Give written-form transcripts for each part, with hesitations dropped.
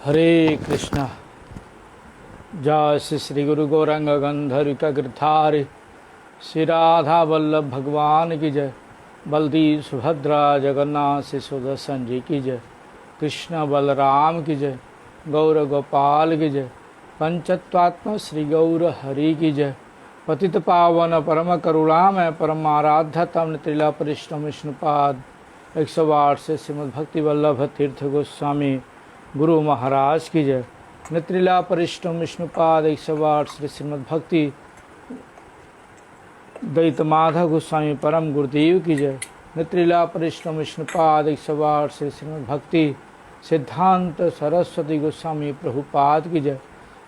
हरे कृष्णा। जय श्री श्री गुरु गौरंग गंधर्विका गिरधारी श्री राधा वल्लभ भगवान की जय। बलदेव सुभद्रा जगन्नाथ श्री सुदर्शन जी की जय। कृष्ण बलराम की जय। गौर गोपाल की जय। पंचत्वात्मा श्री गौर हरि की जय। पतित पावन परम करुणामय परम आराध्य तम त्रिला परिश्रम विष्णुपाद 108 से श्रीमद् भक्ति वल्लभ तीर्थ गोस्वामी गुरु महाराज की जय। नित्रिला परिश्रम विष्णुपाद 108 श्री श्रीमद् भक्ति दैत माधव गोस्वामी परम गुरुदेव की जय। नित्रिला परिश्रम विष्णुपाद 108 श्री श्रीमद् भक्ति सिद्धांत सरस्वती गोस्वामी प्रभुपाद की जय।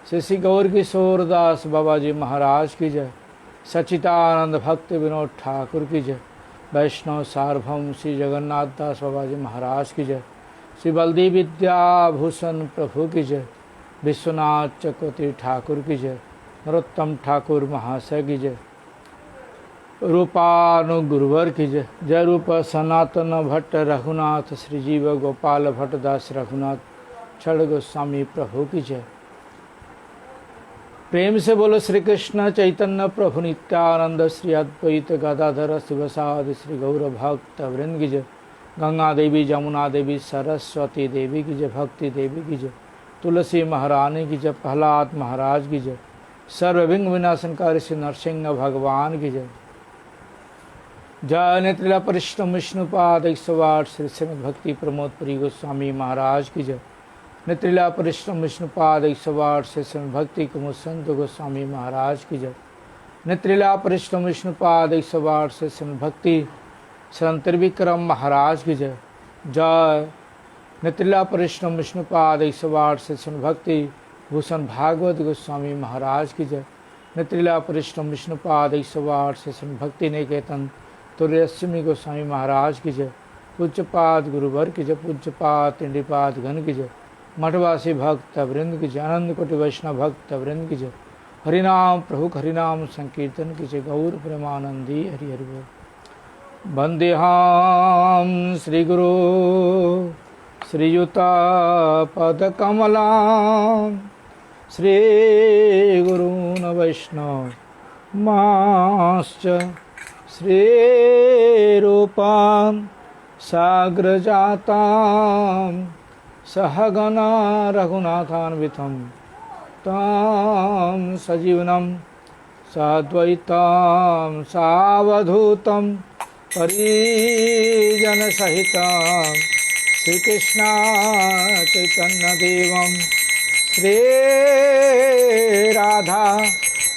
श्री श्री गौर किशोर दास बाबा जी महाराज की जय। सच्चिदानंद भक्त विनोद ठाकुर की जय। वैष्णव सार्वभौम श्री जगन्नाथ दास बाबा जी महाराज की जय। श्री बलदेव विद्याभूषण प्रभु की जय। विश्वनाथ चक्रवर्ती ठाकुर की जय। नरोत्तम ठाकुर महाशय की जय। रूपानुगुरुवर की जय। जय रूप सनातन भट्ट रघुनाथ श्री जीव गोपाल भट्ट दास रघुनाथ छड़ गोस्वामी प्रभु की जय। प्रेम से बोलो श्री कृष्ण चैतन्य प्रभु नित्यानंद श्री अद्वैत गदाधर शिवसादि श्री गौर भक्त वृंद की जय। गंगा देवी जमुना देवी सरस्वती देवी की जय। भक्ति देवी की जय। तुलसी महारानी की जय। प्रहलाद महाराज की जय। सर्वविघ्न विनाशनकारी श्री नरसिंह भगवान की जय। जय नेत्रिला परिश्रम विष्णुपाद 108 श्री श्रीमद् भक्ति प्रमोद पुरी गोस्वामी महाराज की जय। नेत्रिला परिश्रम विष्णुपाद 108 श्री श्रीमद् भक्ति कुमुद संत गोस्वामी महाराज की जय। नेत्रिला परिश्रम विष्णुपाद 108 श्री श्रीमद् भक्ति संत त्रिविक्रम महाराज की जय। जय नेत्रिला परिश्रम विष्णुपाद 108 श्री श्रीमद् भक्ति भूषण भागवत गोस्वामी महाराज की जय। नेत्रिला परिश्रम विष्णुपाद 108 श्री श्रीमद् भक्ति निकेतन तुर्यस्मी गोस्वामी महाराज की जय। पूज्यपाद गुरुवर की जय। पूज्यपाद तिंडीपाद घन की जय। मठवासी भक्त वृंद की जय। आनंद कोटि वैष्णव भक्त वृंद की जय। हरिनाम प्रभु हरिनाम संकीर्तन की जय। गौर प्रेमानंदी हरि हरि बोल। वंदेहाम श्री गुरु श्रीयुता पदकमला श्री गुरून् वैष्णव माश्च श्री रूपां साग्रजातां सहगना रघुनाथान्वितं तां सजीवनं साद्वैतां सावधूतं परिजन सहितं श्रीकृष्ण चैतन्य देवं श्री राधा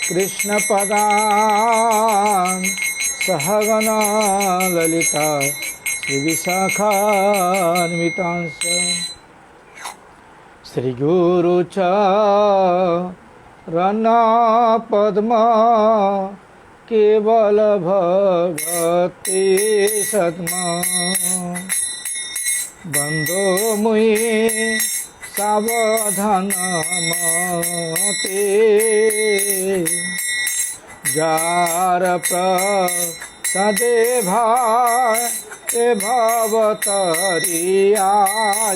कृष्ण पदां सहगना ललिता श्री विशाखान्वितांश श्री गुरु चरणा पद्मा केवल भगति सद्मा बंदो मुई सावधान मते जार प्रसादे भाई भवतरिया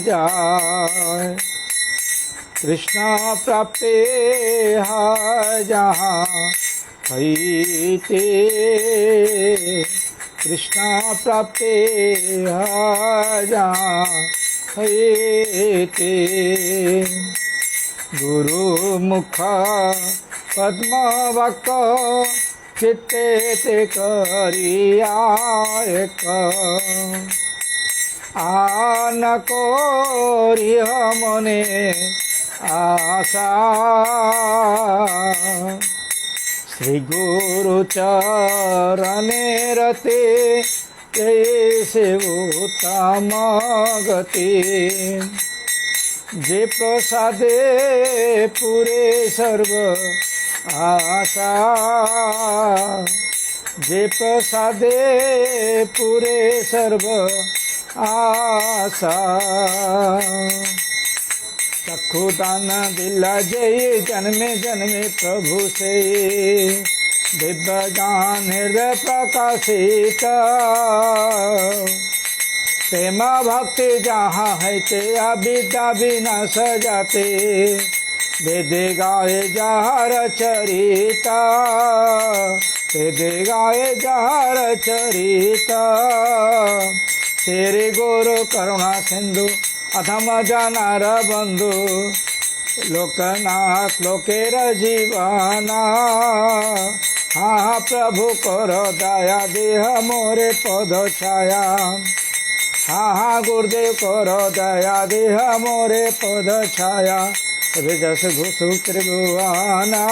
जाय। कृष्ण प्राप्ते है जहाँ हईते कृष्ण प्राप्ते जहाँ हईते गुरु मुख पद्म वक चित्ते ते करिया एक आन कोरिह मने आशा श्री गुरु चरणे रते जैसे उत्तम गति जे प्रसादे पूरे सर्व आशा जे प्रसादे पूरे सर्व आशा चक्षुदान दिला जय जन्मे जन्मे प्रभु से दिव्य ज्ञान हृदय प्रकाशित प्रेम भक्ति जहाँ है ते अविद्या विनाश जाते। वेद गाए जहर चरिता, वेद गाए जहर चरिता। तेरे गुरु करुणा सिंधु अधम जनार बंधु, लोकनाथ लोकेर जीवाना। हाँ प्रभु करो दया देह मोरे पद छाया। हाँ गुरुदेव करो दया देह मोरे पद छाया। जस घुसु त्रिभुवाना,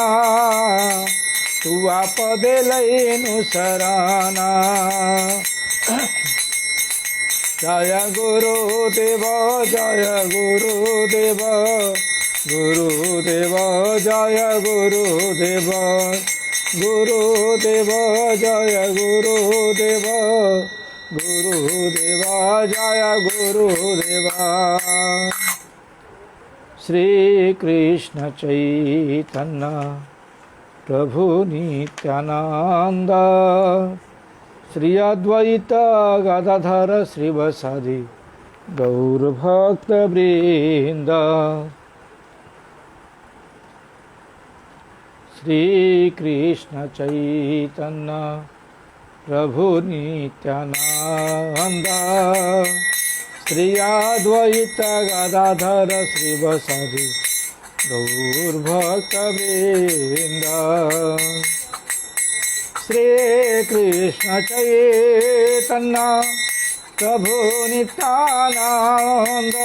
तू पदे लईनु शराना। जय गुरुदेव जय गुरुदेव, गुरुदेव जय गुरुदेव, गुरुदेव जय गुरुदेव, गुरुदेव जय गुरुदेव। श्री कृष्ण चैतन्य प्रभु नित्यानंद, श्री अद्वैत गदाधर श्रीवासादि गौर भक्त वृंद। श्री कृष्ण चैतन्य प्रभु नित्यानंद, श्री अद्वैत गदाधर श्रीवासादि गौर भक्त वृंद। श्री कृष्ण चैतन्य प्रभु नित्यानंद,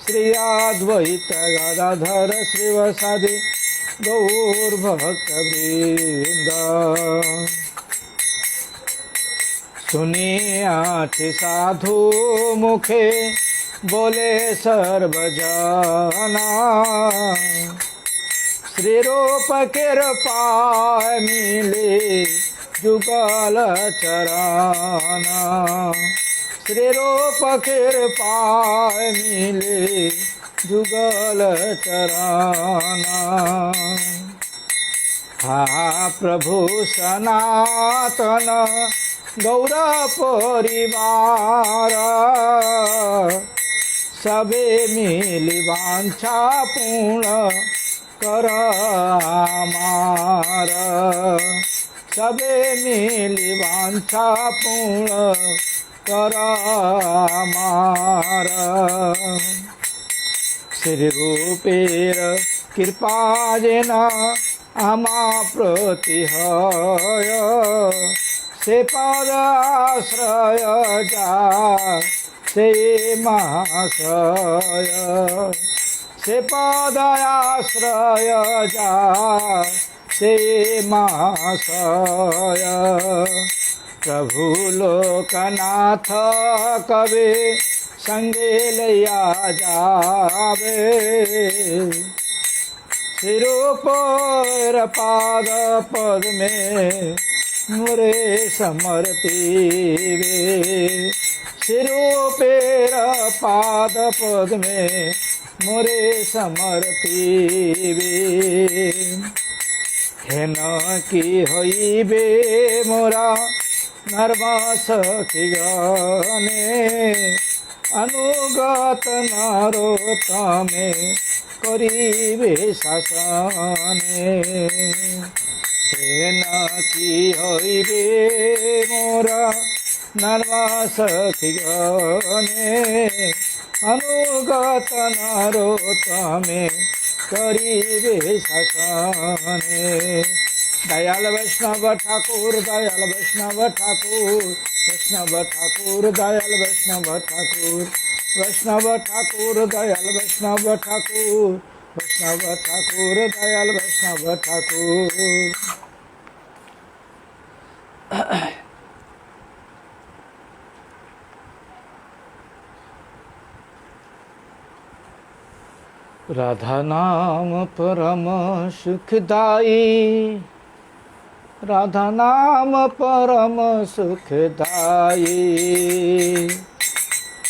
श्री अद्वैत गदाधर श्रीवासादि गौर भक्त वृंद। सुनिए आठ साधु मुखे बोले सर्वजना, श्री रूप कृपा मिले जुगल चराना। श्री रूप कृपा मिले जुगल चराना। हाँ प्रभु सनातन गौर परिवार, सबे मिली वांछा पूर्ण कर आमार। सबे मिली वांछा पूर्ण कर आमार। श्री रूपेर कृपा जेना आमा प्रति हय, से पद आश्रय जा से महाशय। से पद आश्रय जा से महाशय। प्रभु लोकनाथ कवे संगे लैया जावे। सिरोपर पाद पद में मुरे समर्पिवे। सिरोपेर पाद पद में मुरे समर्पिवे। हेन की होइबे मोरा नर्वस की गने, अनुगत नरोत्तमे करिबे शासने। हेन की होइबे मोरा नर्वस की गने, अनुगत नरोत्तमे करिबे शासने। दयाल वैष्णव ठाकुर, दयाल वैष्णव ठाकुर, वैष्णव ठाकुर, दयाल वैष्णव ठाकुर, वैष्णव ठाकुर, दयाल वैष्णव ठाकुर, वैष्णव ठाकुर, दयाल वैष्णव ठाकुर। राधा नाम परम सुखदाई, राधा नाम परम सुखदाई।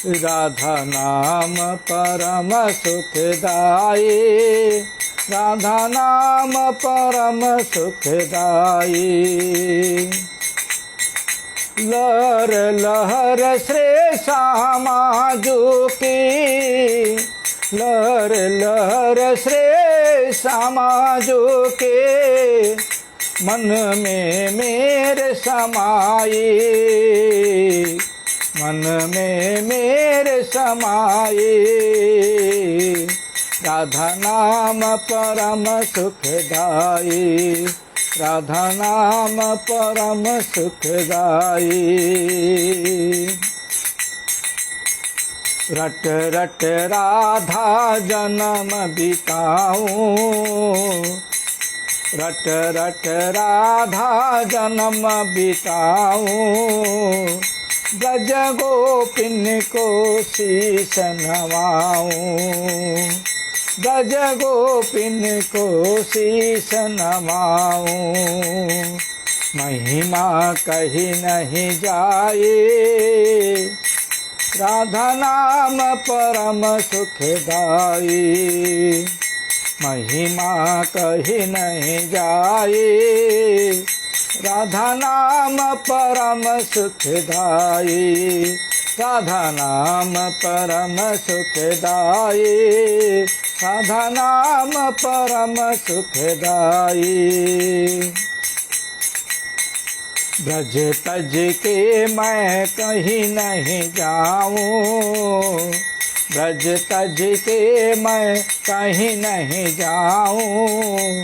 राधा नाम परम सुखदाई, राधा नाम परम सुखदाई। लहर लहर श्री श्यामा जो के, लहर लहर श्री श्यामा जो के, मन में मेरे समाए, मन में मेरे समाए। राधा नाम परम सुखदाई, राधा नाम परम सुखदाई। रट रट राधा जन्म बिताऊं, रट रट राधा जन्म बिताऊं, ब्रज गोपिन को शीश नवाऊं, ब्रज गोपिन को शीश नवाऊं। महिमा कहीं नहीं जाए, राधा नाम परम सुखदाई। महिमा कहीं नहीं जाए, राधा नाम परम सुखदाई, राधा नाम परम सुखदाई, राधा नाम परम सुखदाई। ब्रज तज के मैं कहीं नहीं जाऊं, ब्रज तज के मैं कहीं नहीं जाऊं,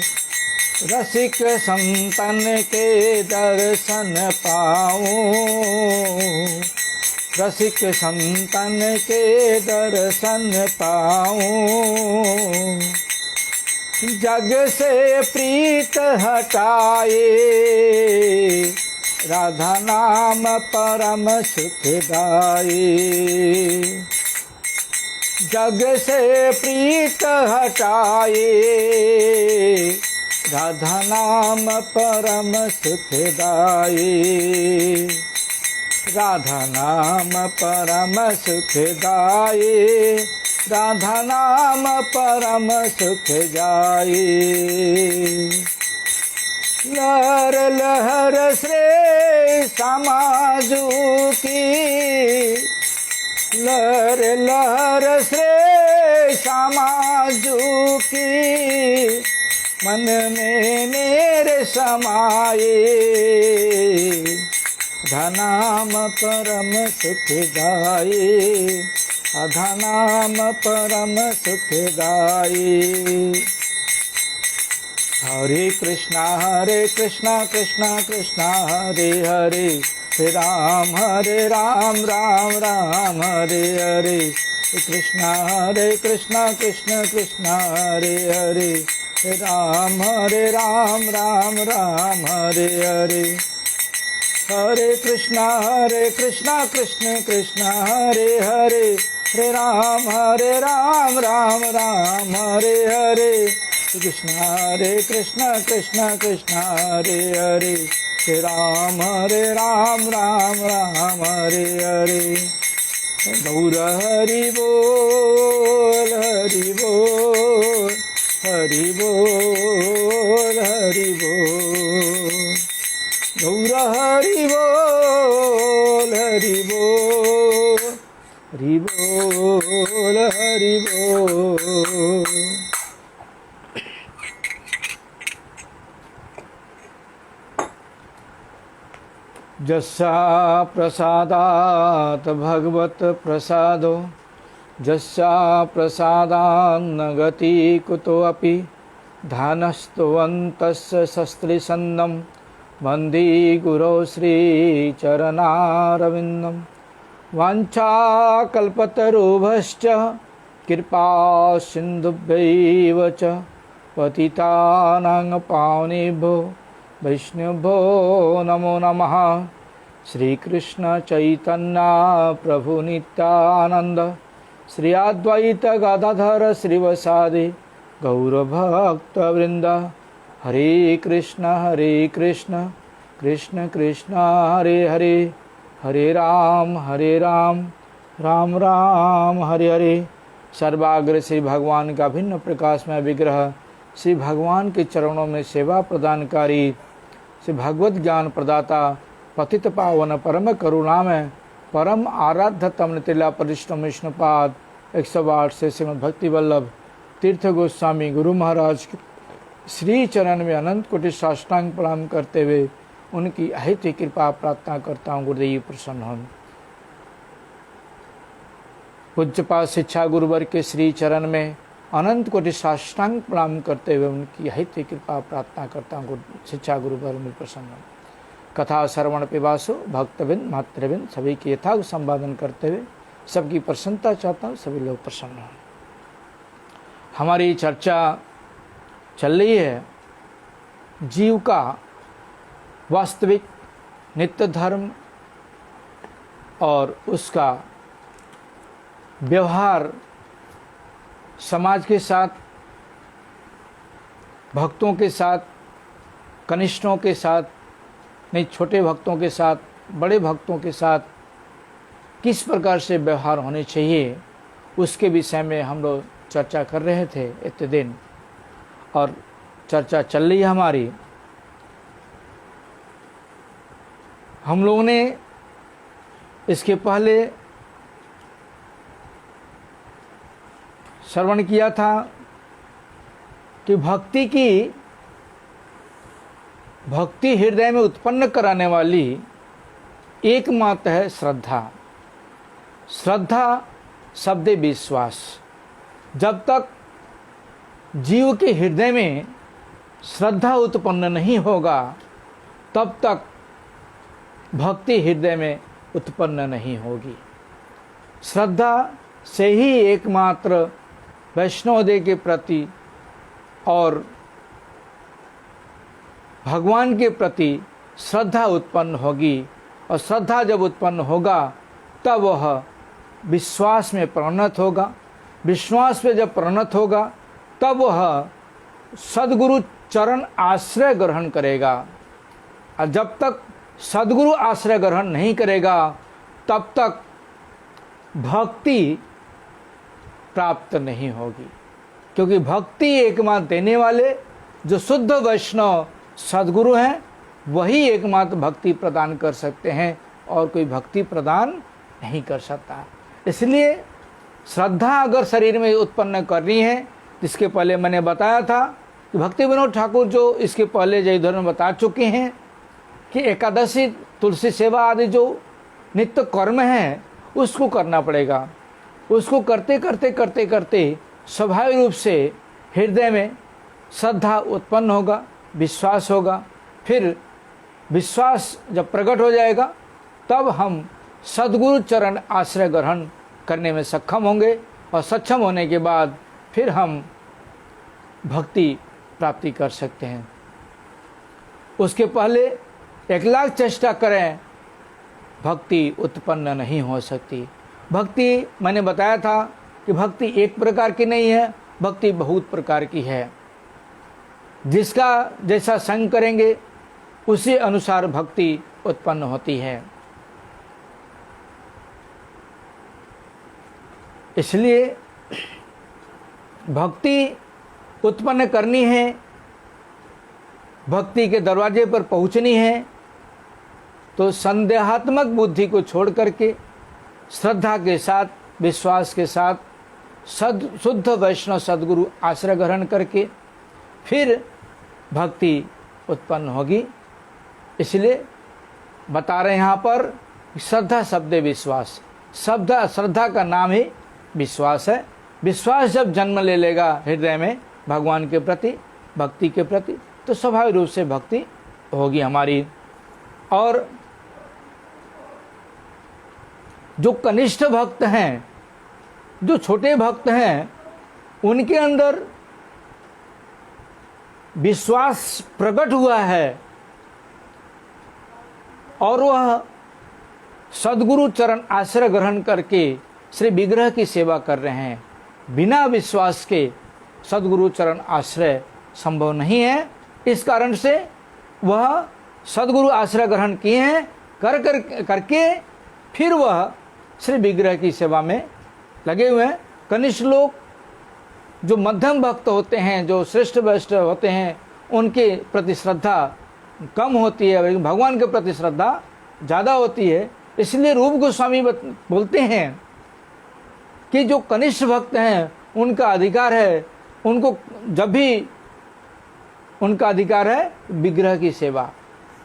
रसिक संतन के दर्शन पाऊं, रसिक संतन के दर्शन पाऊं। जग से प्रीत हटाए, राधा नाम परम सुखदाई। जग से प्रीत हटाए, राधा नाम परम सुखदाई, राधा नाम परम सुखदाई, राधा नाम परम सुखदाई। लहर लहर श्री श्यामा जो की, लहर लहर श्री श्यामा जो की, मन में मेरे समाए, राधा नाम परम सुखदाई, राधा नाम परम सुखदाई। हरे कृष्णा कृष्णा कृष्णा हरे हरे, हरे राम राम राम हरे हरे। कृष्णा कृष्णा कृष्णा हरे हरे, हरे राम राम हरे हरे। हरे कृष्णा कृष्णा कृष्णा हरे हरे, हरे राम राम हरे हरे। कृष्णा कृष्णा हरे हरे, हरे राम राम हरे हरे। गौर हरि बोल हरि बोल, हरि बोल हरि बोल। गौर हरि बोल हरि बोल, हरि बोल हरि बोल। जस्सा प्रसादात् भगवत प्रसादो, जस्सा प्रसादान्न गति कुतोऽपि, ध्यानस्तुवन्तस्य शस्त्रिसन्नं वन्दे गुरो श्रीचरणारविन्दं। वाञ्छाकल्पतरुभ्यश्च कृपा सिन्धुभ्यैव च पतितानां पावनेभ्यो वैष्णवो नमो नमः। श्री कृष्ण चैतन्य प्रभु नित्यानंद, श्री अद्वैत गदाधर श्रीवासादि गौरभक्त वृंद। हरे कृष्ण कृष्ण कृष्ण हरे हरे, हरे राम राम राम हरे हरे। सर्वाग्र श्री भगवान का भिन्न प्रकाश में विग्रह, श्री भगवान के चरणों में सेवा प्रदानकारी, श्री भगवत ज्ञान प्रदाता पतित पावन परम करुणामय परम आराध्य तमन तिला परिश्रम विष्णुपाद 108 से श्रीमद् भक्ति वल्लभ तीर्थ गोस्वामी गुरु महाराज के श्री चरण में अनंत कोटि साष्टांग प्रणाम करते हुए उनकी अहित कृपा प्रार्थना करता हूँ। गुरुदेव प्रसन्न हों। पूज्यपाद शिक्षा गुरुवर के श्री चरण में अनंत कोटि साष्टांग प्रणाम करते हुए उनकी अहित कृपा प्रार्थना करता हूँ। शिक्षा गुरुवर में प्रसन्न हों। कथा श्रवण पिबासु भक्तबिंद मातृबिंद सभी की यथार्थ संपादन करते हुए सबकी प्रसन्नता चाहता हूँ, सभी लोग प्रसन्न हों। हमारी चर्चा चल रही है जीव का वास्तविक नित्य धर्म और उसका व्यवहार समाज के साथ, भक्तों के साथ, कनिष्ठों के साथ, नहीं छोटे भक्तों के साथ, बड़े भक्तों के साथ किस प्रकार से व्यवहार होने चाहिए उसके विषय में हम लोग चर्चा कर रहे थे इतने दिन, और चर्चा चल रही है हमारी। हम लोगों ने इसके पहले श्रवण किया था कि भक्ति हृदय में उत्पन्न कराने वाली एकमात्र है श्रद्धा। श्रद्धा शब्द विश्वास। जब तक जीव के हृदय में श्रद्धा उत्पन्न नहीं होगा तब तक भक्ति हृदय में उत्पन्न नहीं होगी। श्रद्धा से ही एकमात्र वैष्णोदेव के प्रति और भगवान के प्रति श्रद्धा उत्पन्न होगी, और श्रद्धा जब उत्पन्न होगा तब वह विश्वास में परिणत होगा। विश्वास में जब परिणत होगा तब वह सद्गुरु चरण आश्रय ग्रहण करेगा, और जब तक सद्गुरु आश्रय ग्रहण नहीं करेगा तब तक भक्ति प्राप्त नहीं होगी। क्योंकि भक्ति एकमात्र देने वाले जो शुद्ध वैष्णव सद्गुरु हैं वही एकमात्र भक्ति प्रदान कर सकते हैं, और कोई भक्ति प्रदान नहीं कर सकता। इसलिए श्रद्धा अगर शरीर में उत्पन्न करनी है, इसके पहले मैंने बताया था कि भक्ति विनोद ठाकुर जो इसके पहले जयधर में बता चुके हैं कि एकादशी, तुलसी सेवा आदि जो नित्य कर्म है उसको करना पड़ेगा। उसको करते करते करते करते स्वाभाविक रूप से हृदय में श्रद्धा उत्पन्न होगा, विश्वास होगा। फिर विश्वास जब प्रकट हो जाएगा तब हम सद्गुरु चरण आश्रय ग्रहण करने में सक्षम होंगे, और सक्षम होने के बाद फिर हम भक्ति प्राप्ति कर सकते हैं। उसके पहले 1 लाख चेष्टा करें भक्ति उत्पन्न नहीं हो सकती। भक्ति मैंने बताया था कि भक्ति एक प्रकार की नहीं है, भक्ति बहुत प्रकार की है। जिसका जैसा संग करेंगे उसी अनुसार भक्ति उत्पन्न होती है। इसलिए भक्ति उत्पन्न करनी है, भक्ति के दरवाजे पर पहुंचनी है, तो संदेहात्मक बुद्धि को छोड़ करके श्रद्धा के साथ, विश्वास के साथ शुद्ध वैष्णव सद्गुरु आश्रय ग्रहण करके फिर भक्ति उत्पन्न होगी। इसलिए बता रहे हैं यहाँ पर श्रद्धा शब्द विश्वास। श्रद्धा का नाम ही विश्वास है। विश्वास जब जन्म ले लेगा हृदय में भगवान के प्रति, भक्ति के प्रति, तो स्वाभाविक रूप से भक्ति होगी हमारी। और जो कनिष्ठ भक्त हैं, जो छोटे भक्त हैं, उनके अंदर विश्वास प्रकट हुआ है और वह सद्गुरु चरण आश्रय ग्रहण करके श्री विग्रह की सेवा कर रहे हैं। बिना विश्वास के सद्गुरु चरण आश्रय संभव नहीं है। इस कारण से वह सद्गुरु आश्रय ग्रहण किए हैं, करके फिर वह श्री विग्रह की सेवा में लगे हुए हैं। कनिष्ठ लोग जो मध्यम भक्त होते हैं, जो श्रेष्ठ वैष्णव होते हैं, उनके प्रति श्रद्धा कम होती है, भगवान के प्रति श्रद्धा ज़्यादा होती है। इसलिए रूप गोस्वामी बोलते हैं कि जो कनिष्ठ भक्त हैं उनका अधिकार है, उनको जब भी उनका अधिकार है विग्रह की सेवा।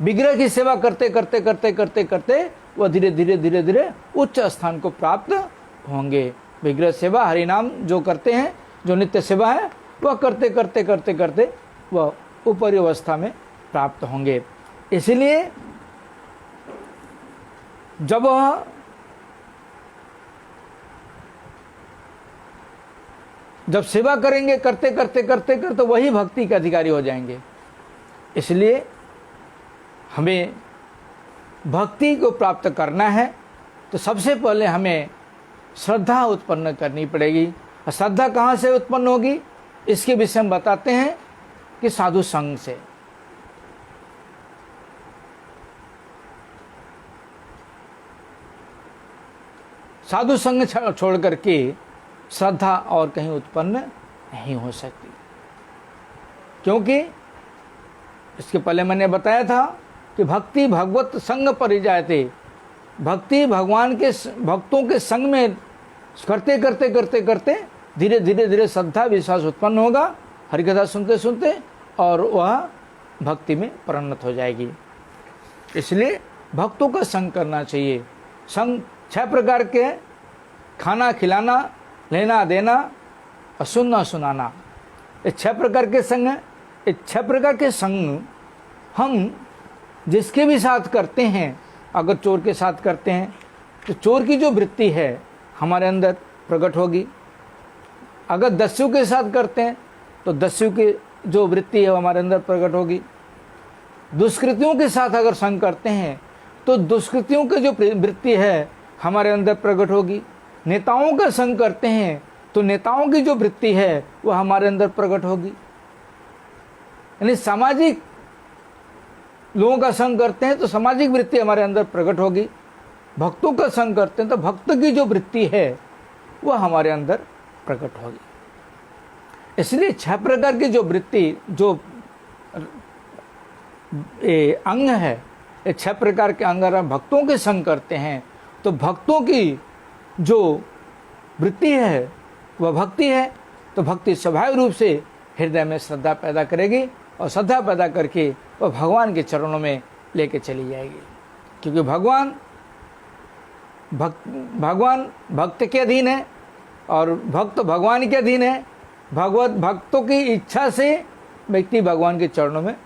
विग्रह की सेवा करते करते करते करते करते वह धीरे धीरे धीरे धीरे उच्च स्थान को प्राप्त होंगे। विग्रह सेवा हरिनाम जो करते हैं, जो नित्य सेवा है, वह करते करते करते करते वह ऊपरी अवस्था में प्राप्त होंगे। इसलिए जब वह सेवा करेंगे करते करते करते करते वही भक्ति के अधिकारी हो जाएंगे। इसलिए हमें भक्ति को प्राप्त करना है तो सबसे पहले हमें श्रद्धा उत्पन्न करनी पड़ेगी। और श्रद्धा कहाँ से उत्पन्न होगी इसके विषय में बताते हैं कि साधु संग से। साधु संग छोड़ करके श्रद्धा और कहीं उत्पन्न नहीं हो सकती, क्योंकि इसके पहले मैंने बताया था कि भक्ति भगवत संग परिजायते। भक्ति भगवान के भक्तों के संग में करते करते करते करते धीरे धीरे धीरे श्रद्धा विश्वास उत्पन्न होगा हरिकथा सुनते सुनते, और वह भक्ति में परिणत हो जाएगी। इसलिए भक्तों का संग करना चाहिए। संग 6 प्रकार के, खाना खिलाना, लेना देना और सुनना सुनाना, ये 6 प्रकार के संग हैं। ये 6 प्रकार के संग हम जिसके भी साथ करते हैं, अगर चोर के साथ करते हैं तो चोर की जो वृत्ति है हमारे अंदर प्रकट होगी। अगर दस्यु के साथ करते हैं तो दस्यु की जो वृत्ति है वो हमारे अंदर प्रकट होगी। दुष्कृतियों के साथ अगर संग करते हैं तो दुष्कृतियों की जो वृत्ति है हमारे अंदर प्रकट होगी। नेताओं का संग करते हैं तो नेताओं की जो वृत्ति है वह हमारे अंदर प्रकट होगी। यानी सामाजिक लोगों का संग करते हैं तो सामाजिक वृत्ति हमारे अंदर प्रकट होगी। भक्तों का संग करते हैं तो भक्त की जो वृत्ति है वह हमारे अंदर प्रकट होगी। इसलिए 6 प्रकार की जो वृत्ति, जो अंग है, ये 6 प्रकार के अंग अगर भक्तों के संग करते हैं तो भक्तों की जो वृत्ति है वह भक्ति है। तो भक्ति स्वाभाविक रूप से हृदय में श्रद्धा पैदा करेगी और श्रद्धा पैदा करके वह भगवान के चरणों में लेके चली जाएगी। क्योंकि भगवान भक्त के अधीन है और भक्त भगवान के अधीन है। भक्तों की इच्छा से व्यक्ति भगवान के चरणों में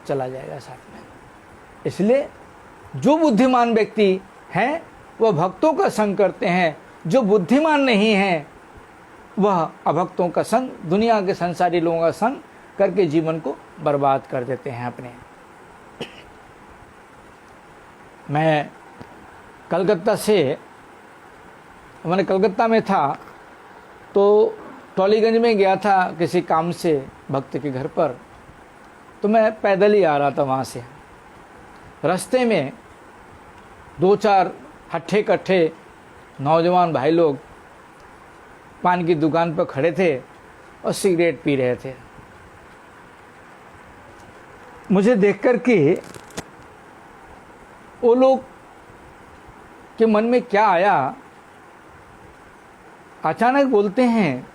चला जाएगा साथ में। इसलिए जो बुद्धिमान व्यक्ति हैं वह भक्तों का संग करते हैं, जो बुद्धिमान नहीं हैं वह अभक्तों का संग, दुनिया के संसारी लोगों का संग करके जीवन को बर्बाद कर देते हैं अपने। मैं कलकत्ता में था तो टॉलीगंज में गया था किसी काम से भक्त के घर पर। तो मैं पैदल ही आ रहा था वहाँ से। रास्ते में 2-4 हट्ठे कट्ठे नौजवान भाई लोग पान की दुकान पर खड़े थे और सिगरेट पी रहे थे। मुझे देख कर के वो लोग के मन में क्या आया, अचानक बोलते हैं,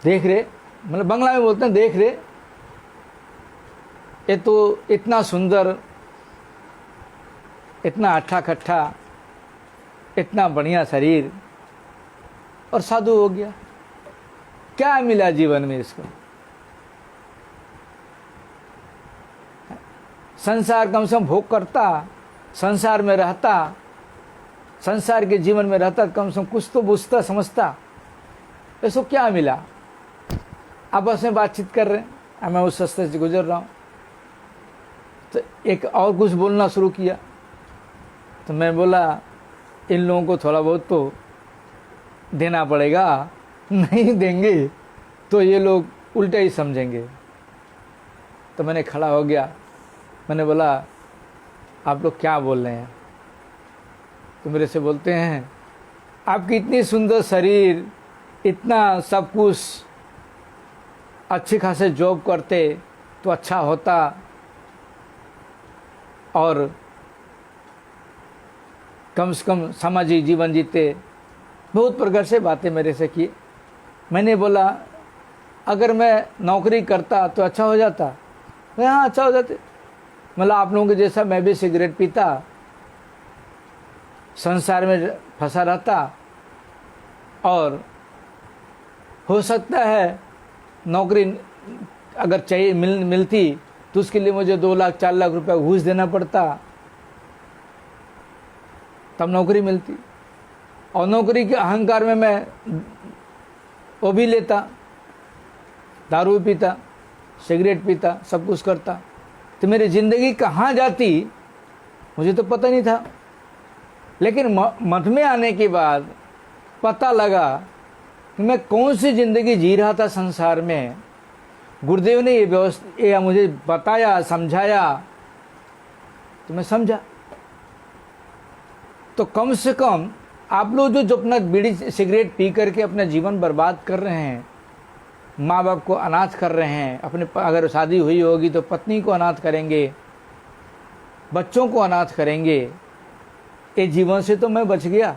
देख रहे, मतलब बंगला में बोलते हैं, देख रहे, ये तो इतना सुंदर, इतना अट्ठा कट्ठा, इतना बढ़िया शरीर और साधु हो गया, क्या मिला जीवन में इसको? संसार कम से कम भोग करता, संसार में रहता, संसार के जीवन में रहता, कम से कम कुछ तो बुझता समझता, इसको क्या मिला? आपस में बातचीत कर रहे हैं, मैं उस रास्ते से गुजर रहा हूँ। तो एक और कुछ बोलना शुरू किया। तो मैं बोला इन लोगों को थोड़ा बहुत तो देना पड़ेगा, नहीं देंगे तो ये लोग उल्टा ही समझेंगे। तो मैंने खड़ा हो गया, मैंने बोला आप लोग क्या बोल रहे हैं? तो मेरे से बोलते हैं आपकी इतनी सुंदर शरीर, इतना सब कुछ, अच्छी खासे जॉब करते तो अच्छा होता, और कम से कम सामाजिक जीवन जीते, बहुत प्रकार से बातें मेरे से की। मैंने बोला अगर मैं नौकरी करता तो अच्छा हो जाता। हाँ अच्छा हो जाते, मतलब आप लोगों के जैसा मैं भी सिगरेट पीता, संसार में फंसा रहता, और हो सकता है नौकरी अगर चाहिए मिलती तो उसके लिए मुझे 2 लाख 4 लाख रुपए घूस देना पड़ता, तब नौकरी मिलती। और नौकरी के अहंकार में मैं वो भी लेता, दारू पीता, सिगरेट पीता, सब कुछ करता, तो मेरी ज़िंदगी कहाँ जाती मुझे तो पता नहीं था। लेकिन मठ में आने के बाद पता लगा कि मैं कौन सी ज़िंदगी जी रहा था संसार में। गुरुदेव ने ये मुझे बताया, समझाया, तो मैं समझा। तो कम से कम आप लोग जो अपना बीड़ी सिगरेट पी करके अपना जीवन बर्बाद कर रहे हैं, माँ बाप को अनाथ कर रहे हैं, अपने अगर शादी हुई होगी तो पत्नी को अनाथ करेंगे, बच्चों को अनाथ करेंगे, ये जीवन से तो मैं बच गया।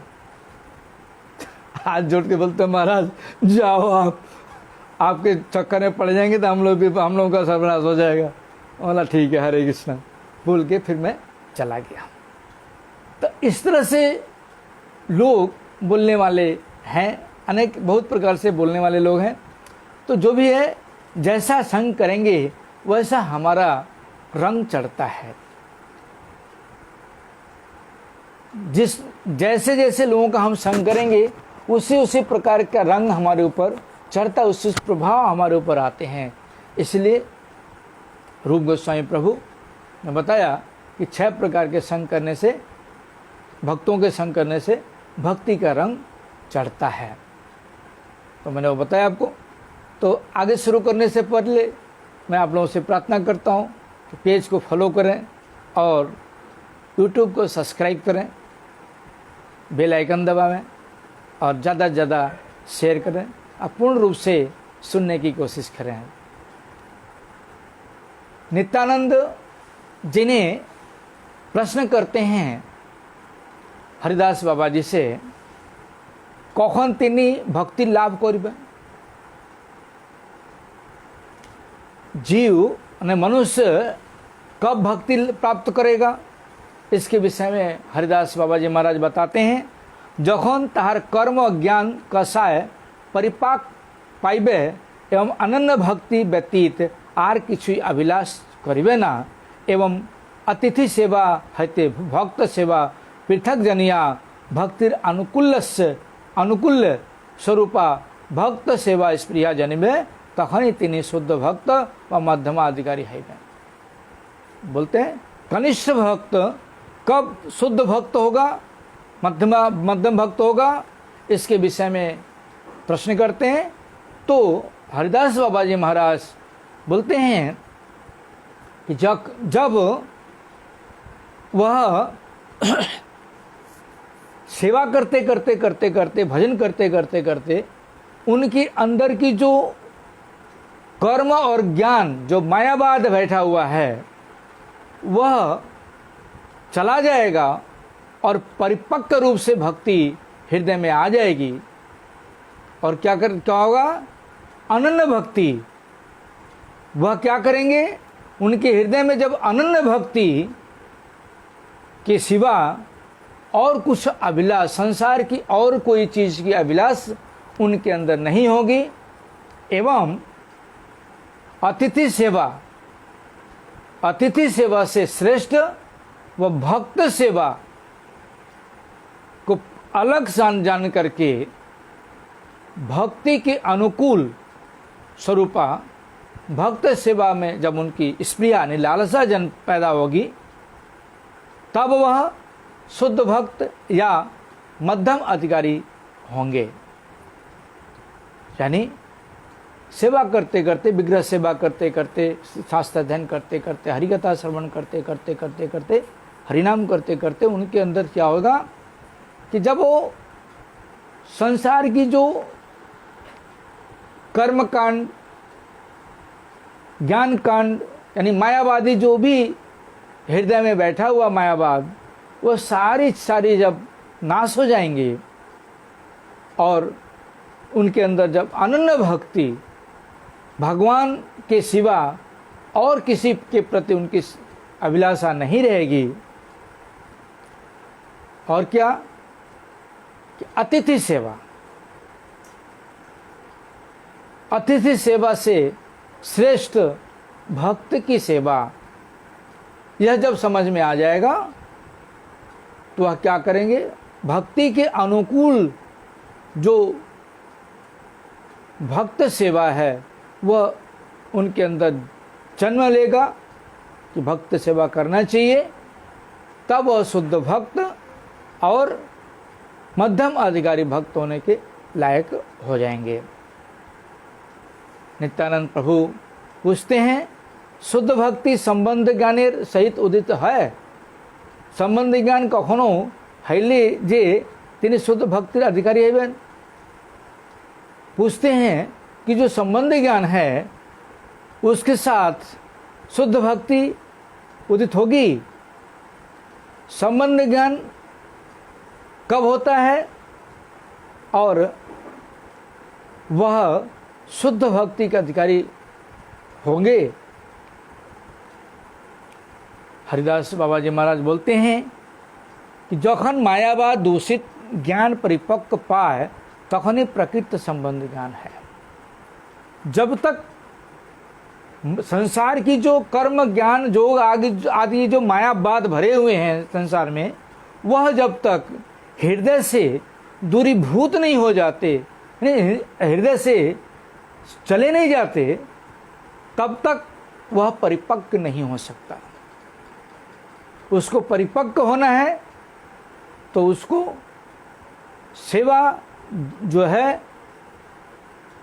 हाथ जोड़ के बोलते महाराज जाओ, आपके चक्कर में पड़ जाएंगे तो हम लोगों का सर्वनाश हो जाएगा। बोला ठीक है, हरे कृष्णा बोल के फिर मैं चला गया। तो इस तरह से लोग बोलने वाले हैं, अनेक बहुत प्रकार से बोलने वाले लोग हैं। तो जो भी है, जैसा संग करेंगे वैसा हमारा रंग चढ़ता है। जैसे जैसे लोगों का हम संग करेंगे उसी प्रकार का रंग हमारे ऊपर चढ़ता, उसी प्रभाव हमारे ऊपर आते हैं। इसलिए रूप गोस्वामी प्रभु ने बताया कि 6 प्रकार के संग करने से, भक्तों के संग करने से भक्ति का रंग चढ़ता है। तो मैंने वो बताया आपको। तो आगे शुरू करने से पहले मैं आप लोगों से प्रार्थना करता हूँ कि पेज को फॉलो करें और यूट्यूब को सब्सक्राइब करें, बेल आइकन दबाएं और ज़्यादा से ज़्यादा शेयर करें, पूर्ण रूप से सुनने की कोशिश करें। नित्यानंद जिन्हें प्रश्न करते हैं हरिदास बाबा जी से, कौन तिनी भक्ति लाभ करिबे। जीव यानी मनुष्य कब भक्ति प्राप्त करेगा, इसके विषय में हरिदास बाबा जी महाराज बताते हैं, जखन ताहार कर्म ज्ञान कसाय परिपाक पाइबे एवं अनन्य भक्ति व्यतीत आर किछु अभिलाष करिबे ना, एवं अतिथि सेवा हते भक्त सेवा पृथक जनिया भक्तिर अनुकूल स्वरूपा भक्त सेवा स्प्रिया जनिबे, तखनी तिनी शुद्ध भक्त व मध्यमाधिकारी है। बोलते हैं कनिष्ठ भक्त कब शुद्ध भक्त होगा, मध्यम भक्त होगा, इसके विषय में प्रश्न करते हैं। तो हरिदास बाबा जी महाराज बोलते हैं कि जब वह सेवा करते करते भजन करते उनकी अंदर की जो कर्म और ज्ञान जो मायावाद बैठा हुआ है वह चला जाएगा और परिपक्व रूप से भक्ति हृदय में आ जाएगी। और क्या होगा, अनन्य भक्ति। वह क्या करेंगे, उनके हृदय में जब अनन्य भक्ति के सिवा और कुछ अभिलाष, संसार की और कोई चीज़ की अभिलाष उनके अंदर नहीं होगी, एवं अतिथि सेवा से श्रेष्ठ व भक्त सेवा को अलग जान करके भक्ति के अनुकूल स्वरूपा भक्त सेवा में जब उनकी स्प्रिया यानी लालसा जन पैदा होगी, तब वह शुद्ध भक्त या मध्यम अधिकारी होंगे। यानी सेवा करते विग्रह सेवा करते शास्त्र अध्ययन करते हरिकथा श्रवण करते हरिनाम करते उनके अंदर क्या होगा कि जब वो संसार की जो कर्म कांड, ज्ञान कांड यानी मायावादी जो भी हृदय में बैठा हुआ मायावाद, वो सारी जब नाश हो जाएंगे और उनके अंदर जब अनन्य भक्ति, भगवान के सिवा और किसी के प्रति उनकी अभिलाषा नहीं रहेगी, और क्या कि अतिथि सेवा, अतिथि सेवा से श्रेष्ठ भक्त की सेवा, यह जब समझ में आ जाएगा तो वह क्या करेंगे, भक्ति के अनुकूल जो भक्त सेवा है वह उनके अंदर जन्म लेगा कि भक्त सेवा करना चाहिए। तब वह शुद्ध भक्त और मध्यम अधिकारी भक्त होने के लायक हो जाएंगे। नित्यानंद प्रभु पूछते हैं, शुद्ध भक्ति संबंध ज्ञानेर सहित उदित है। संबंध ज्ञान कखनो हईले जे तिनि शुद्ध भक्तिर अधिकारी हईबेन। पूछते हैं कि जो संबंध ज्ञान है उसके साथ शुद्ध भक्ति उदित होगी। संबंध ज्ञान कब होता है और वह शुद्ध भक्ति के अधिकारी होंगे। हरिदास बाबा जी महाराज बोलते हैं कि जखन मायावा दूषित ज्ञान परिपक्व पाए तखन ही प्रकृत संबंध ज्ञान है। जब तक संसार की जो कर्म ज्ञान जोग आदि जो मायावाद भरे हुए हैं संसार में, वह जब तक हृदय से दूरीभूत नहीं हो जाते, हृदय से चले नहीं जाते, तब तक वह परिपक्व नहीं हो सकता। उसको परिपक्व होना है तो उसको सेवा जो है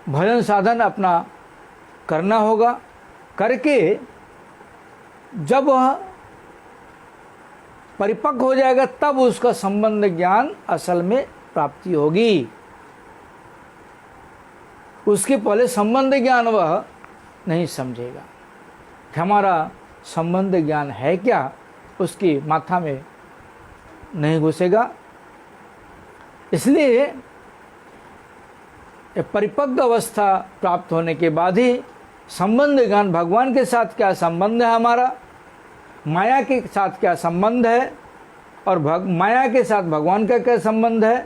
भजन साधन अपना करना होगा। करके जब वह परिपक्व हो जाएगा तब उसका संबंध ज्ञान असल में प्राप्ति होगी। उसके पहले संबंध ज्ञान वह नहीं समझेगा कि हमारा संबंध ज्ञान है क्या, उसकी माथा में नहीं घुसेगा। इसलिए परिपक्व अवस्था प्राप्त होने के बाद ही संबंध ज्ञान, भगवान के साथ क्या संबंध है हमारा, माया के साथ क्या संबंध है और माया के साथ भगवान का क्या संबंध है,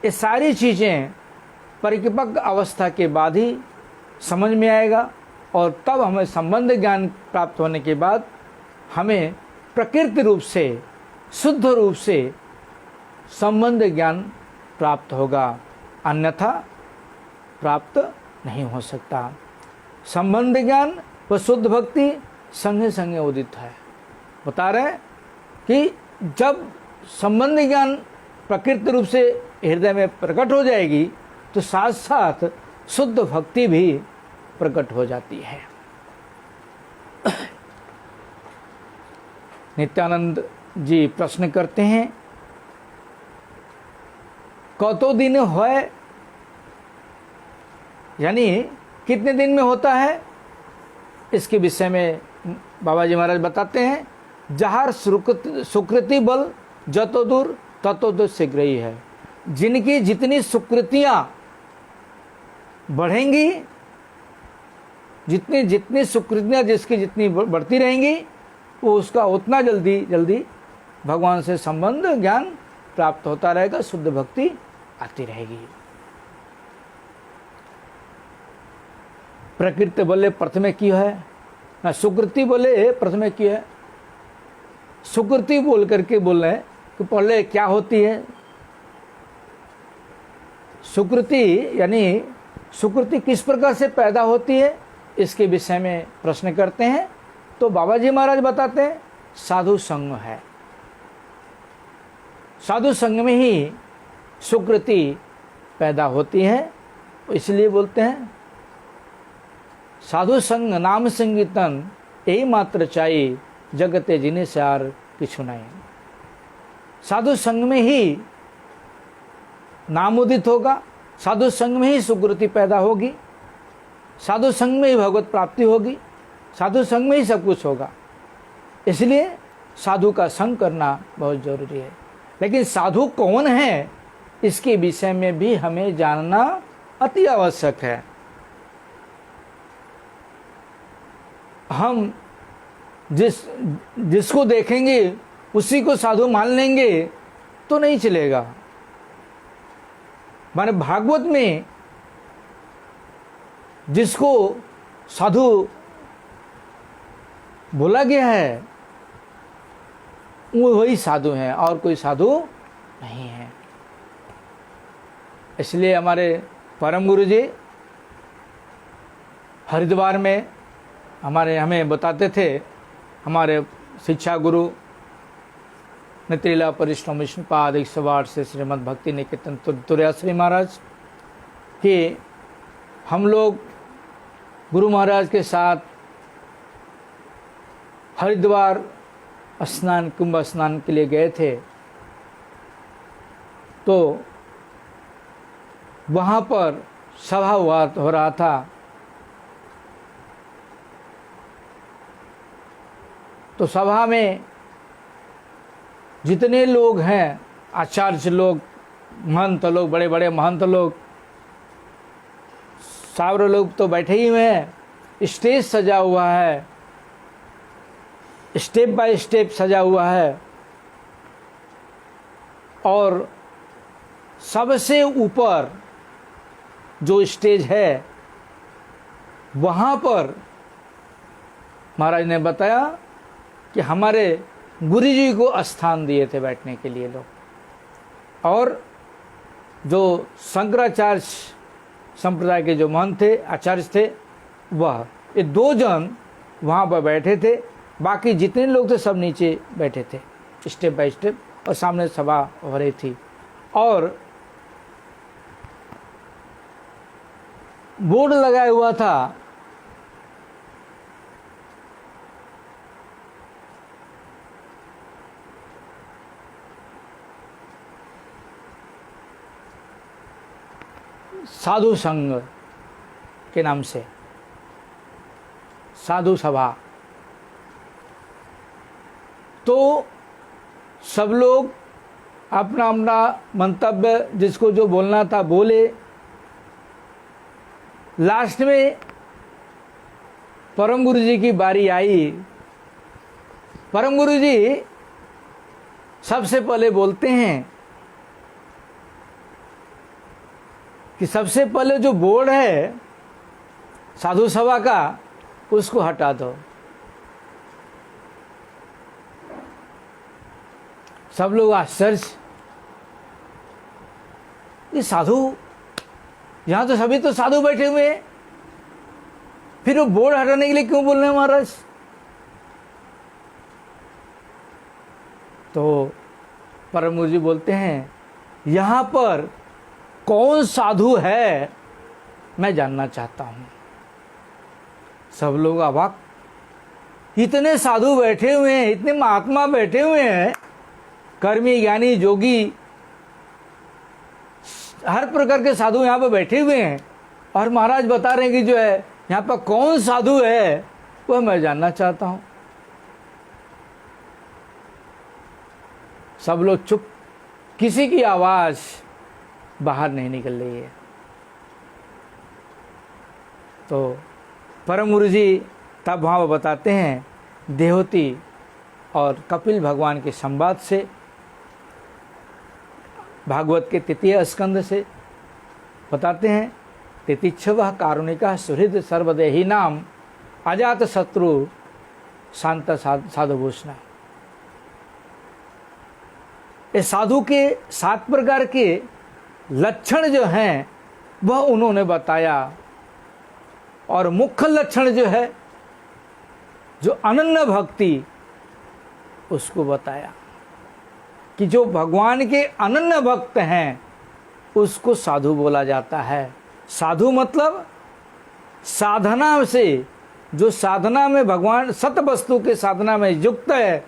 ये सारी चीज़ें परिपक्व अवस्था के बाद ही समझ में आएगा। और तब हमें संबंध ज्ञान प्राप्त होने के बाद हमें प्रकृति रूप से, शुद्ध रूप से संबंध ज्ञान प्राप्त होगा, अन्यथा प्राप्त नहीं हो सकता। संबंध ज्ञान व शुद्ध भक्ति संगे संगे उदित है। बता रहे कि जब संबंध ज्ञान प्रकृति रूप से हृदय में प्रकट हो जाएगी तो साथ साथ शुद्ध भक्ति भी प्रकट हो जाती है। नित्यानंद जी प्रश्न करते हैं, कतो दिन होए, यानी कितने दिन में होता है। इसके विषय में बाबा जी महाराज बताते हैं, जहार सुकृति बल जतो दूर ततो दूर शीघ्र ही है। जिनकी जितनी सुकृतियां बढ़ेंगी, जितनी सुकृतियां जिसकी जितनी बढ़ती रहेंगी, वो उसका उतना जल्दी जल्दी भगवान से संबंध ज्ञान प्राप्त होता रहेगा, शुद्ध भक्ति आती रहेगी। प्रकृति बोले प्रथमे की है ना, सुकृति बोले प्रथमे की है। सुकृति बोल करके बोल रहे हैं कि पहले क्या होती है। सुकृति यानी सुकृति किस प्रकार से पैदा होती है, इसके विषय में प्रश्न करते हैं। तो बाबा जी महाराज बताते हैं, साधु संग है। साधु संग में ही सुकृति पैदा होती है। इसलिए बोलते हैं, साधु संग नाम संगीतन यही मात्र चाहिए, जगते जिन्हें सार किछु नहीं। साधु संग में ही नाम उदित होगा, साधु संग में ही सुकृति पैदा होगी, साधु संग में ही भगवत प्राप्ति होगी, साधु संग में ही सब कुछ होगा। इसलिए साधु का संग करना बहुत जरूरी है। लेकिन साधु कौन है इसके विषय में भी हमें जानना अति आवश्यक है। हम जिसको देखेंगे उसी को साधु मान लेंगे तो नहीं चलेगा। माने भागवत में जिसको साधु बोला गया है वो वही साधु हैं और कोई साधु नहीं है। इसलिए हमारे परम गुरु जी हरिद्वार में हमें बताते थे, हमारे शिक्षा गुरु नित्य परिश्रम विष्णुपाद 108 से श्रीमद् भक्ति निकेतन तुराश्री महाराज कि हम लोग गुरु महाराज के साथ हरिद्वार स्नान कुंभ स्नान के लिए गए थे। तो वहाँ पर सभा हो रहा था। तो सभा में जितने लोग हैं, आचार्य लोग, महंत लोग, बड़े बड़े महंत लोग, सारे लोग तो बैठे ही हुए हैं। स्टेज सजा हुआ है, स्टेप बाय स्टेप सजा हुआ है और सबसे ऊपर जो स्टेज है वहाँ पर महाराज ने बताया कि हमारे गुरु जी को स्थान दिए थे बैठने के लिए लोग। और जो शंकराचार्य संप्रदाय के जो महंत थे, आचार्य थे, वह ये 2 जन वहाँ पर बैठे थे। बाकी जितने लोग थे सब नीचे बैठे थे स्टेप बाय स्टेप, और सामने सभा हो रही थी। और बोर्ड लगाया हुआ था, साधु संघ के नाम से, साधु सभा। तो सब लोग अपना अपना मंतव्य जिसको जो बोलना था बोले। लास्ट में परम गुरु जी की बारी आई। परम गुरु जी सबसे पहले बोलते हैं कि सबसे पहले जो बोर्ड है साधु सभा का उसको हटा दो। सब लोग आश्चर्य, ये साधु, यहां तो सभी तो साधु बैठे हुए हैं, फिर वो बोर्ड हटाने के लिए क्यों बोल रहे हैं महाराज? तो परम गुरु जी बोलते हैं यहां पर कौन साधु है मैं जानना चाहता हूं। सब लोग अवाक, इतने साधु बैठे हुए हैं, इतने महात्मा बैठे हुए हैं, कर्मी ज्ञानी जोगी हर प्रकार के साधु यहाँ पर बैठे हुए हैं, और महाराज बता रहे हैं कि जो है यहाँ पर कौन साधु है वह मैं जानना चाहता हूं। सब लोग चुप, किसी की आवाज बाहर नहीं निकल रही है। तो परम गुरु जी तब वहाँ बताते हैं देवहूति और कपिल भगवान के संवाद से, भागवत के 3 स्कंद से बताते हैं। तितिक्षवः कारुणिकः सुहृद सर्वदेही नाम अजात शत्रु शांत साधुभूषण। ये साधु के 7 प्रकार के लक्षण जो हैं वह उन्होंने बताया, और मुख्य लक्षण जो है जो अनन्य भक्ति उसको बताया कि जो भगवान के अनन्य भक्त हैं उसको साधु बोला जाता है। साधु मतलब साधना से, जो साधना में भगवान सत वस्तु के साधना में युक्त है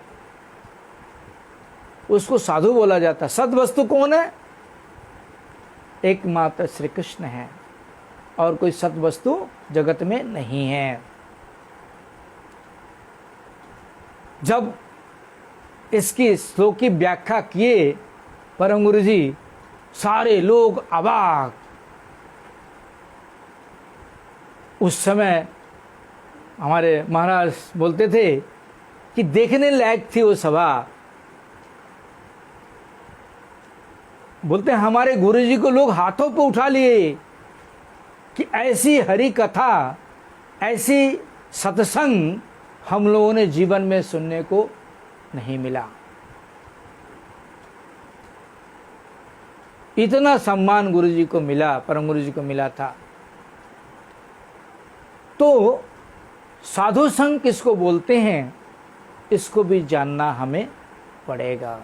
उसको साधु बोला जाता है। सत वस्तु कौन है? एकमात्र श्री कृष्ण है, और कोई सत वस्तु जगत में नहीं है। जब इसकी श्लोक की व्याख्या किए परम गुरु जी, सारे लोग अवाक। उस समय हमारे महाराज बोलते थे कि देखने लायक थी वो सभा। बोलते हैं हमारे गुरुजी को लोग हाथों पे उठा लिए कि ऐसी हरि कथा, ऐसी सत्संग हम लोगों ने जीवन में सुनने को नहीं मिला। इतना सम्मान गुरुजी को मिला, परम गुरुजी को मिला था। तो साधु संग किसको बोलते हैं, इसको भी जानना हमें पड़ेगा।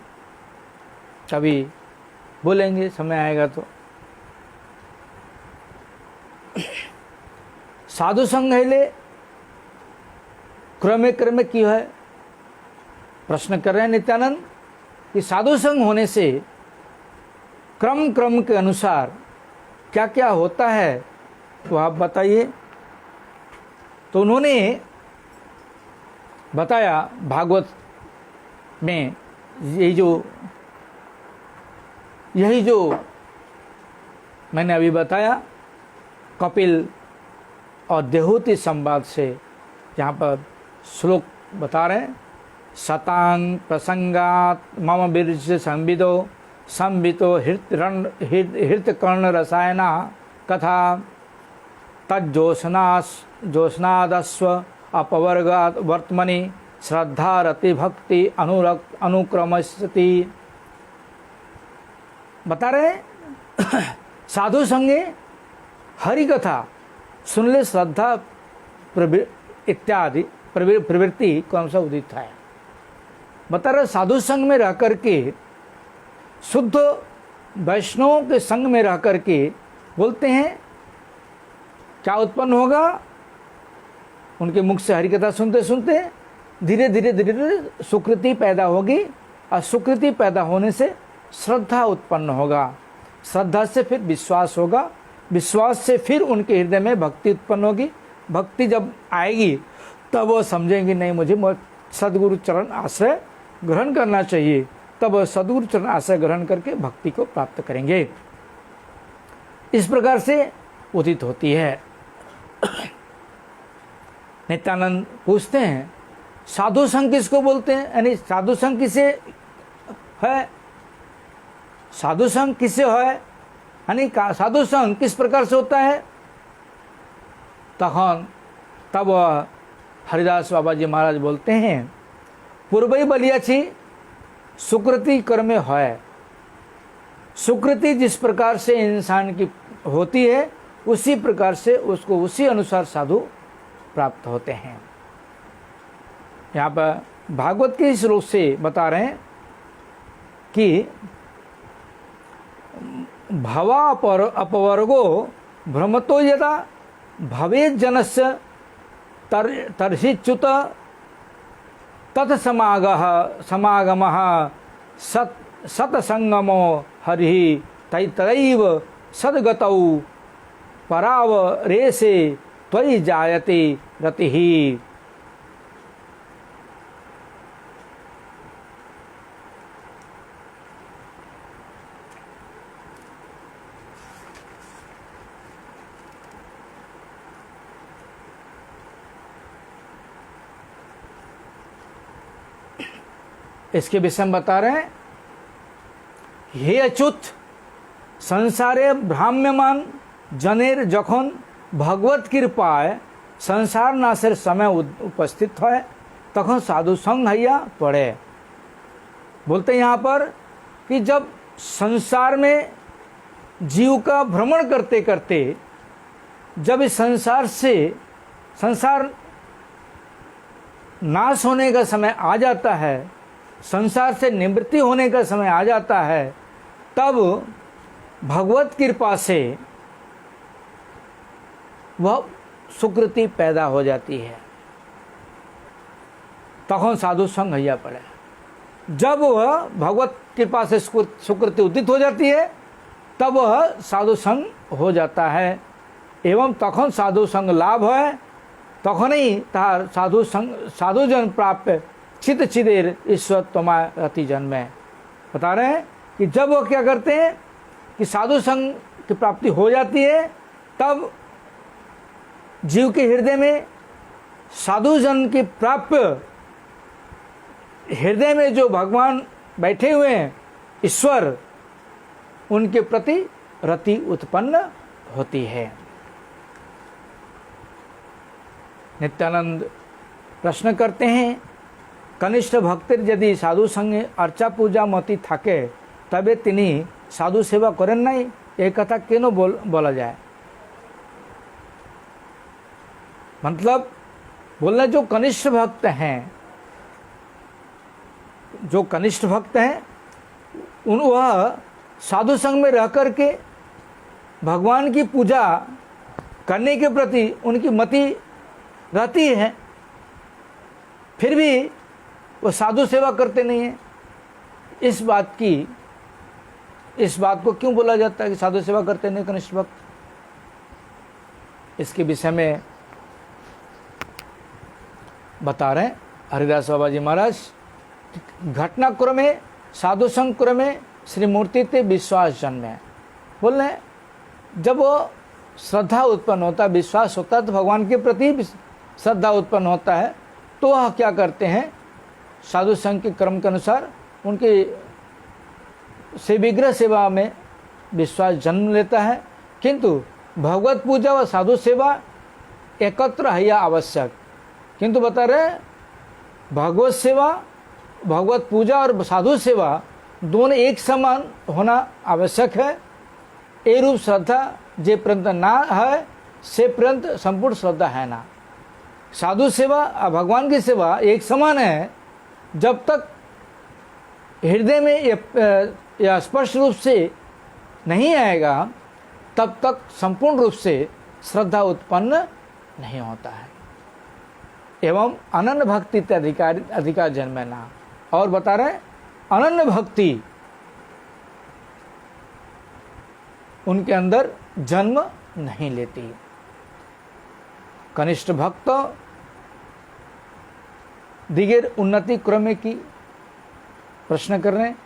कभी बोलेंगे, समय आएगा तो। साधु संग हेले क्रमे क्रमे की है, प्रश्न कर रहे हैं नित्यानंद कि साधु संग होने से क्रम क्रम के अनुसार क्या क्या होता है, तो आप बताइए। तो उन्होंने बताया भागवत में यही जो मैंने अभी बताया, कपिल और देहूति संवाद से, जहाँ पर श्लोक बता रहे हैं, शतांग प्रसंगात मम बीर्ज संवितो हृतकर्ण रसायना कथा तज्जोषनादस्व अपवर्गात् वर्तमनि श्रद्धा रति भक्ति अनुक्रमस्ति। बता रहे साधु संगे हरि कथा सुन ले, श्रद्धा इत्यादि प्रवृत्ति कौन सा उदित है। बता रहे साधु संग में रह करके, शुद्ध वैष्णव के संग में रह करके बोलते हैं क्या उत्पन्न होगा। उनके मुख से हरिकथा सुनते सुनते धीरे धीरे धीरे धीरे सुकृति पैदा होगी, और सुकृति पैदा होने से श्रद्धा उत्पन्न होगा, श्रद्धा से फिर विश्वास होगा, विश्वास से फिर उनके हृदय में भक्ति उत्पन्न होगी। भक्ति जब आएगी तब वो समझेंगे नहीं, मुझे सदगुरु चरण आश्रय ग्रहण करना चाहिए। तब वह सदगुरु चरण आश्रय ग्रहण करके भक्ति को प्राप्त करेंगे। इस प्रकार से उदित होती है। नित्यानंद पूछते हैं साधु संघ किसको बोलते हैं, यानी साधु संघ किसे है, साधु संघ किसे है, यानी साधु संघ किस प्रकार से होता है। तब हरिदास बाबा जी महाराज बोलते हैं पूर्वई बलिया छी सुकृति कर्मे है। सुकृति जिस प्रकार से इंसान की होती है, उसी प्रकार से उसको उसी अनुसार साधु प्राप्त होते हैं। यहाँ पर भागवत के इस श्लोक से बता रहे हैं कि भवा अपवर्गो भ्रमतो यदा भवेत् जनस्य तर्हिच्युत तत्समागमः सत्संगमो हरिः तैतरैव सद्गतौ परावरेशे त्वयि जायते रतिः। इसके विषय में बता रहे हैं, हे अच्युत संसारे भ्राम्यमान जनेर जखन भगवत कृपाय संसार नाशेर समय उपस्थित है तखन साधु संग हैया पड़े। बोलते हैं यहाँ पर कि जब संसार में जीव का भ्रमण करते करते जब इस संसार नाश होने का समय आ जाता है, संसार से निवृत्ति होने का समय आ जाता है, तब भगवत कृपा से वह सुकृति पैदा हो जाती है, तखन साधु संग हैया पड़े। जब वह भगवत कृपा से सुकृति उदित हो जाती है, तब वह साधु संग हो जाता है, एवं तखन साधु संग लाभ है। तखन ही तार साधु संग साधु जन प्राप्त चित चिदेर ईश्वर तमाय रति जन्मे। बता रहे हैं कि जब वो क्या करते हैं कि साधु संग की प्राप्ति हो जाती है, तब जीव के हृदय में साधु जन की प्राप्त हृदय में जो भगवान बैठे हुए हैं, ईश्वर, उनके प्रति रति उत्पन्न होती है। नित्यानंद प्रश्न करते हैं, कनिष्ठ भक्तिर यदि साधु संगे अर्चा पूजा मती थाके तबे तिनी साधु सेवा करें नहीं, ये कथा क्यों बोला जाए। मतलब बोलना जो कनिष्ठ भक्त हैं, जो कनिष्ठ भक्त हैं वह साधु संग में रह कर के भगवान की पूजा करने के प्रति उनकी मति रहती है, फिर भी वो साधु सेवा करते नहीं हैं। इस बात को क्यों बोला जाता है कि साधु सेवा करते नहीं कनिष्ठ भक्त? इसके विषय में बता रहे हैं हरिदास बाबा जी महाराज। घटनाक्रमे साधु संग क्रमे श्री मूर्ति ते विश्वास जन्मे। बोल रहे हैं जब वो श्रद्धा उत्पन्न होता है, विश्वास होता है, तो भगवान के प्रति श्रद्धा उत्पन्न होता है, तो वह क्या करते हैं, साधु संघ के क्रम के अनुसार उनके से विग्रह सेवा में विश्वास जन्म लेता है। किंतु भगवत पूजा व साधु सेवा एकत्र है या आवश्यक। किंतु बता रहे भगवत सेवा, भगवत पूजा और साधु सेवा दोनों एक समान होना आवश्यक है। ए रूप श्रद्धा जे पर्यंत ना है से पर्यंत संपूर्ण श्रद्धा है ना। साधु सेवा और भगवान की सेवा एक समान है। जब तक हृदय में यह स्पष्ट रूप से नहीं आएगा, तब तक संपूर्ण रूप से श्रद्धा उत्पन्न नहीं होता है। एवं अनन्य भक्ति अधिकार जन्मे ना। और बता रहे अनन्य भक्ति उनके अंदर जन्म नहीं लेती। कनिष्ठ भक्त दिगेर उन्नति क्रम की प्रश्न कर रहे हैं।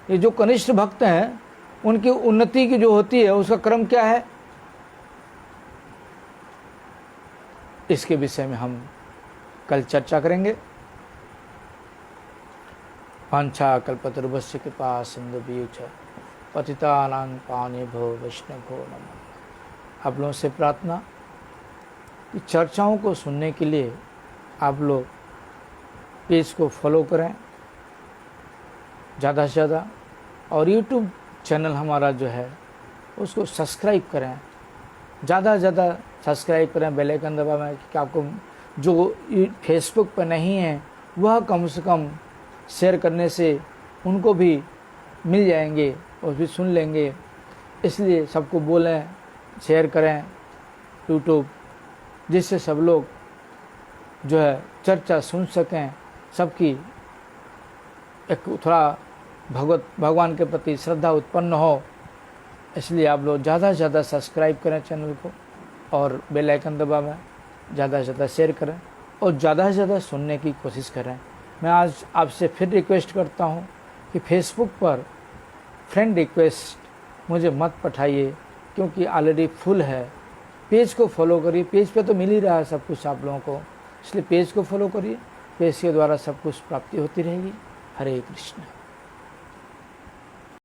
ये जो कनिष्ठ भक्त हैं उनकी उन्नति की जो होती है उसका क्रम क्या है, इसके विषय में हम कल चर्चा करेंगे। वांछा कल्पतरुभ्यश्च कृपा सिन्धुभ्यश्च पतितानां पावनेभ्यो वैष्णवेभ्यो नमः। आप लोगों से प्रार्थना कि चर्चाओं को सुनने के लिए आप लोग पेज को फॉलो करें ज़्यादा से ज़्यादा, और यूट्यूब चैनल हमारा जो है उसको सब्सक्राइब करें, ज़्यादा से ज़्यादा सब्सक्राइब करें, बेल आइकन दबाएं कि आपको जो फेसबुक पर नहीं है वह कम से कम शेयर करने से उनको भी मिल जाएंगे और भी सुन लेंगे। इसलिए सबको बोलें, शेयर करें यूट्यूब, जिससे सब लोग जो है चर्चा सुन सकें, सबकी एक थोड़ा भगवान के प्रति श्रद्धा उत्पन्न हो। इसलिए आप लोग ज़्यादा से ज़्यादा सब्सक्राइब करें चैनल को और बेल आइकन दबाएं, ज़्यादा से ज़्यादा शेयर करें और ज़्यादा से ज़्यादा सुनने की कोशिश करें। मैं आज आपसे फिर रिक्वेस्ट करता हूं कि फेसबुक पर फ्रेंड रिक्वेस्ट मुझे मत पठाइए, क्योंकि ऑलरेडी फुल है। पेज को फॉलो करिए, पेज पे तो मिल ही रहा है सब कुछ आप लोगों को, इसलिए पेज को फॉलो करिए। पेज के द्वारा सब कुछ प्राप्ति होती रहेगी। हरे कृष्ण।